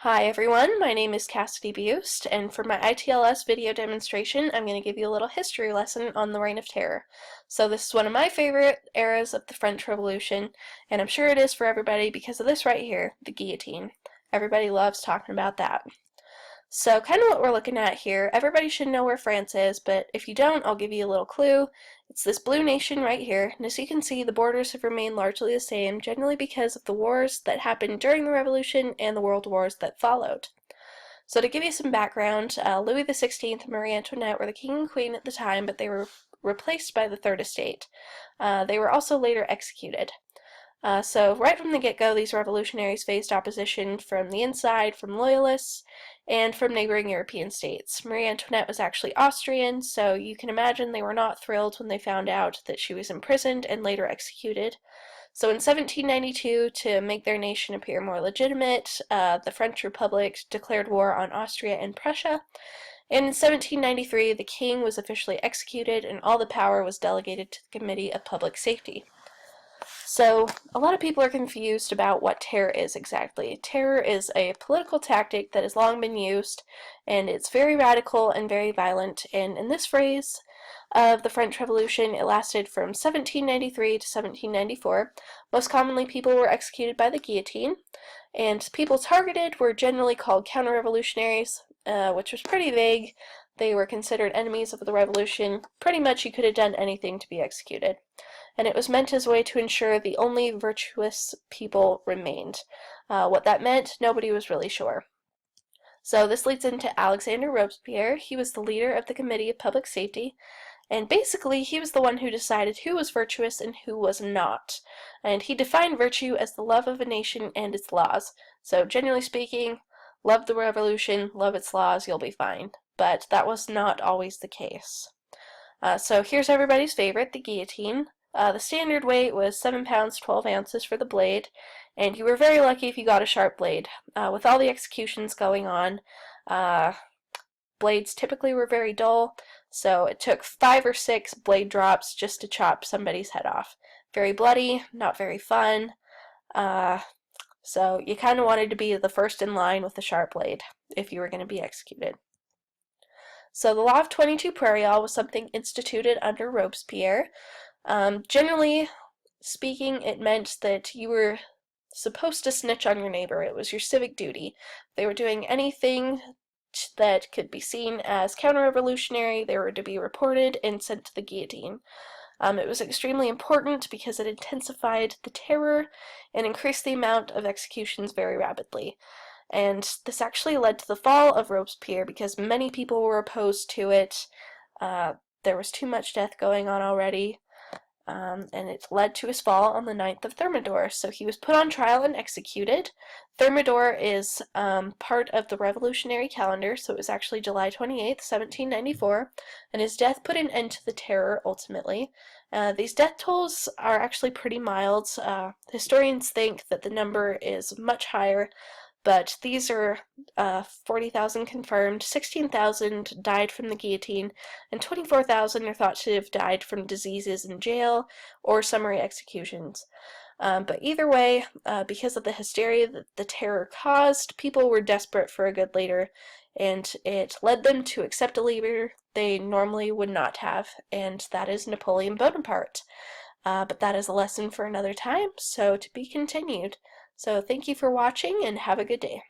Hi everyone, my name is Cassidy Buste, and for my ITLS video demonstration, I'm going to give you a little history lesson on the Reign of Terror. So this is one of my favorite eras of the French Revolution, and I'm sure it is for everybody because of this right here, the guillotine. Everybody loves talking about that. So kind of what we're looking at here, everybody should know where France is, but if you don't, I'll give you a little clue. It's this blue nation right here, and as you can see, the borders have remained largely the same, generally because of the wars that happened during the Revolution and the world wars that followed. So to give you some background, Louis XVI and Marie Antoinette were the king and queen at the time, but they were replaced by the Third Estate. They were also later executed. So right from the get-go, these revolutionaries faced opposition from the inside, from loyalists, and from neighboring European states. Marie Antoinette was actually Austrian, so you can imagine they were not thrilled when they found out that she was imprisoned and later executed. So in 1792, to make their nation appear more legitimate, the French Republic declared war on Austria and Prussia. And in 1793, the king was officially executed and all the power was delegated to the Committee of Public Safety. So, a lot of people are confused about what terror is exactly. Terror is a political tactic that has long been used, and it's very radical and very violent, and in this phase of the French Revolution, it lasted from 1793 to 1794. Most commonly, people were executed by the guillotine, and people targeted were generally called counter-revolutionaries, which was pretty vague. They were considered enemies of the revolution. Pretty much you could have done anything to be executed. And it was meant as a way to ensure the only virtuous people remained. What that meant, nobody was really sure. So this leads into Alexander Robespierre. He was the leader of the Committee of Public Safety, and basically he was the one who decided who was virtuous and who was not. And he defined virtue as the love of a nation and its laws. So generally speaking, love the revolution, love its laws, you'll be fine. But that was not always the case. So here's everybody's favorite, the guillotine. The standard weight was 7 pounds 12 ounces for the blade, and you were very lucky if you got a sharp blade. With all the executions going on, blades typically were very dull, so it took 5 or 6 blade drops just to chop somebody's head off. Very bloody, not very fun, so you kind of wanted to be the first in line with the sharp blade if you were going to be executed. So the Law of 22 Prairial was something instituted under Robespierre. Generally speaking, it meant that you were supposed to snitch on your neighbor. It was your civic duty. If they were doing anything that could be seen as counter-revolutionary, they were to be reported and sent to the guillotine. It was extremely important because it intensified the terror and increased the amount of executions very rapidly. And this actually led to the fall of Robespierre because many people were opposed to it. There was too much death going on already. And it led to his fall on the 9th of Thermidor. So he was put on trial and executed. Thermidor is part of the revolutionary calendar, so it was actually July 28th, 1794, and his death put an end to the terror ultimately. These death tolls are actually pretty mild. Historians think that the number is much higher, but these are 40,000 confirmed, 16,000 died from the guillotine, and 24,000 are thought to have died from diseases in jail or summary executions. But either way, because of the hysteria that the terror caused, people were desperate for a good leader, and it led them to accept a leader they normally would not have, and that is Napoleon Bonaparte. But that is a lesson for another time, so to be continued. So thank you for watching and have a good day.